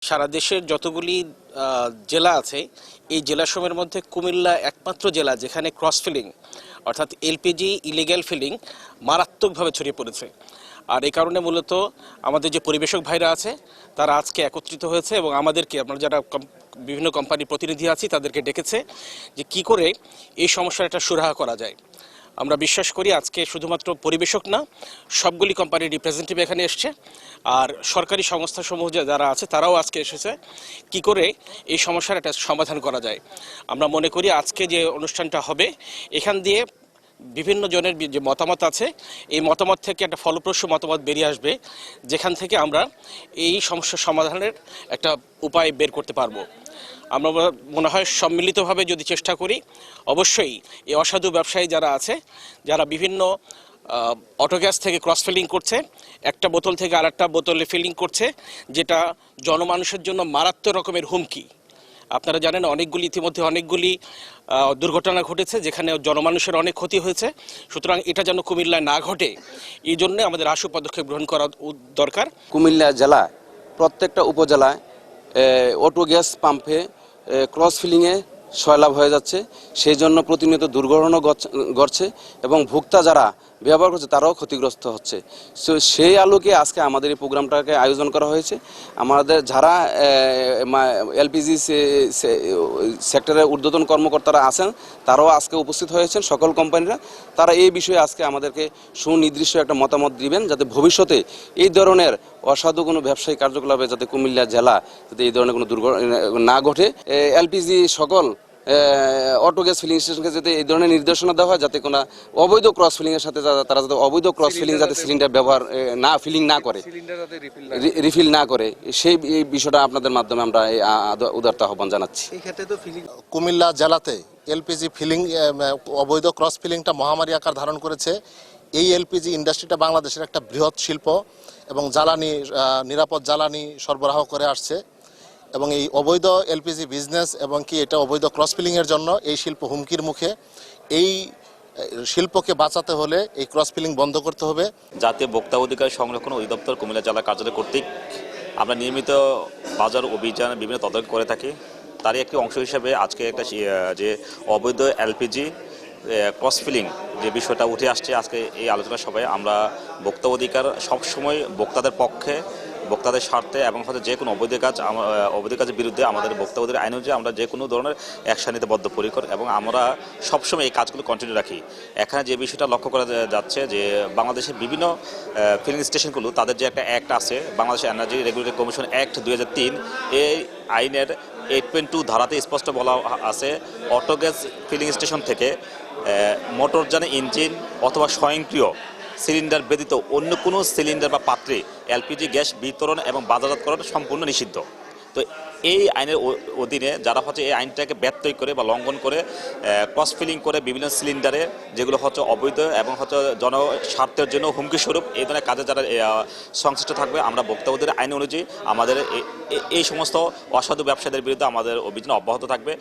সারা দেশের যতগুলি জেলা আছে এই জেলাসমূহের মধ্যে কুমিল্লা একমাত্র জেলা যেখানে ক্রস ফিলিং অর্থাৎ এলপিজি ইলিগ্যাল ফিলিং মারাত্মকভাবে ছড়িয়ে পড়েছে। আর এই কারণে মূলত আমাদের যে পরিবেশক ভাইরা আছে তারা আজকে একত্রিত হয়েছে এবং আমাদেরকে, আমরা যারা বিভিন্ন কোম্পানির প্রতিনিধি আছি তাদেরকে ডেকেছে যে কি করে এই সমস্যার একটা সুরাহা করা যায়। আমরা বিশ্বাস করি আজকে শুধুমাত্র পরিবেশক না, সবগুলি কোম্পানির রিপ্রেজেন্টেটিভ এখানে এসছে, আর সরকারি সংস্থাসমূহ যারা আছে তারাও আজকে এসেছে কি করে এই সমস্যার একটা সমাধান করা যায়। আমরা মনে করি আজকে যে অনুষ্ঠানটা হবে এখান দিয়ে বিভিন্ন জনের যে মতামত আছে এই মতামত থেকে একটা ফলপ্রসূ মতামত বেরিয়ে আসবে, যেখান থেকে আমরা এই সমস্যার সমাধানের একটা উপায় বের করতে পারবো। আমরা মনে হয় সম্মিলিতভাবে যদি চেষ্টা করি, অবশ্যই এই অসাধু ব্যবসায়ী যারা আছে, যারা বিভিন্ন অটোগ্যাস থেকে ক্রস ফিলিং করছে, একটা বোতল থেকে আরেকটা বোতলে ফিলিং করছে, যেটা জনমানুষের জন্য মারাত্মক রকমের হুমকি। আপনারা জানেন ইতিমধ্যে অনেকগুলি দুর্ঘটনা ঘটেছে যেখানে জনমানুষের অনেক ক্ষতি হয়েছে। সুতরাং এটা যেন কুমিল্লায় না ঘটে, এই জন্য আমাদের আশু পদক্ষেপ গ্রহণ করা দরকার। কুমিল্লা জেলায় প্রত্যেকটা উপজেলায় অটো গ্যাস পাম্পে ক্রস ফিলিংয়ে সয়লাভ হয়ে যাচ্ছে, সেই জন্য প্রতিনিয়ত দুর্ঘটনা ঘটছে এবং ভোক্তা যারা ব্যবহার করছে তারাও ক্ষতিগ্রস্ত হচ্ছে। সেই আলোকে আজকে আমাদের এই প্রোগ্রামটাকে আয়োজন করা হয়েছে। আমাদের যারা এলপিজি সেক্টরের ঊর্ধ্বতন কর্মকর্তারা আছেন তারাও আজকে উপস্থিত হয়েছেন, সকল কোম্পানিরা। তারা এই বিষয়ে আজকে আমাদেরকে সুনির্দিষ্ট একটা মতামত দিবেন, যাতে ভবিষ্যতে এই ধরনের অসাধু কোনো ব্যবসায়িক কার্যকলাপে যাতে কুমিল্লা জেলা যাতে এই ধরনের কোনো দুর্ঘটনা না ঘটে। এলপিজি সকল অটো গ্যাস ফিলিং স্টেশনকে যাতে এই ধরনের নির্দেশনা দেওয়া হয়, যাতে কোনো অবৈধ ক্রস ফিলিং এর সাথে তারা যাতে অবৈধ ক্রস ফিলিং যাতে সিলিন্ডার ব্যবহার না ফিলিং না করে, রিফিল না করে, সেই বিষয়টা আপনাদের মাধ্যমে আমরা উদারতা আহ্বান জানাচ্ছি। কুমিল্লা জেলাতে এলপিজি ফিলিং অবৈধ ক্রস ফিলিংটা মহামারী আকার ধারণ করেছে। এই এলপিজি ইন্ডাস্ট্রিটা বাংলাদেশের একটা বৃহৎ শিল্প এবং নিরাপদ জ্বালানি সরবরাহ করে আসছে, এবং এই অবৈধ এলপিজি বিজনেস এবং এটা অবৈধ ক্রস ফিলিংয়ের জন্য এই শিল্প হুমকির মুখে। এই শিল্পকে বাঁচাতে হলে এই ক্রস ফিলিং বন্ধ করতে হবে। জাতীয় ভোক্তা অধিকার সংরক্ষণ অধিদপ্তর কুমিল্লা জেলা কার্যালয় কর্তৃক আমরা নিয়মিত বাজার অভিযান বিভিন্ন তদারকি করে থাকি। তারই একটি অংশ হিসেবে আজকে একটা যে অবৈধ এলপিজি ক্রস ফিলিং যে বিষয়টা উঠে আসছে, আজকে এই আলোচনা সভায় আমরা ভোক্তা অধিকার সবসময় ভোক্তাদের পক্ষে, ভোক্তাদের স্বার্থে এবং হয়তো যে কোনো অবৈধ কাজের বিরুদ্ধে আমাদের ভোক্তা অধিকার আইন অনুযায়ী আমরা যে কোনো ধরনের অ্যাকশন নিতে বদ্ধপরিকর এবং আমরা সবসময় এই কাজগুলো কন্টিনিউ রাখি। এখানে যে বিষয়টা লক্ষ্য করা যাচ্ছে যে বাংলাদেশের বিভিন্ন ফিলিং স্টেশনগুলো, তাদের যে একটা অ্যাক্ট আছে, Bangladesh energy regulatory commission act 2003, এই আইনের 8.2 ধারাতে স্পষ্ট বলা আছে অটো গ্যাস ফিলিং স্টেশন থেকে মোটরযানের ইঞ্জিন অথবা স্বয়ংক্রিয় সিলিন্ডার ব্যতীত অন্য কোনো সিলিন্ডার বা পাত্রে এলপিজি গ্যাস বিতরণ এবং বাজারজাতকরণ সম্পূর্ণ নিষিদ্ধ। তো এই আইনের অধীনে যারা হচ্ছে এই আইনটাকে ব্যত্যয় করে বা লঙ্ঘন করে ক্রস ফিলিং করে বিভিন্ন সিলিন্ডারে, যেগুলো হচ্ছে অবৈধ এবং হচ্ছে জনস্বার্থের জন্য হুমকি স্বরূপ, এই ধরনের কাজে যারা সংশ্লিষ্ট থাকবে, আমরা ভোক্তা অধিকার আইন অনুযায়ী আমাদের এই সমস্ত অসাধু ব্যবসায়ীদের বিরুদ্ধে আমাদের অভিযান অব্যাহত থাকবে।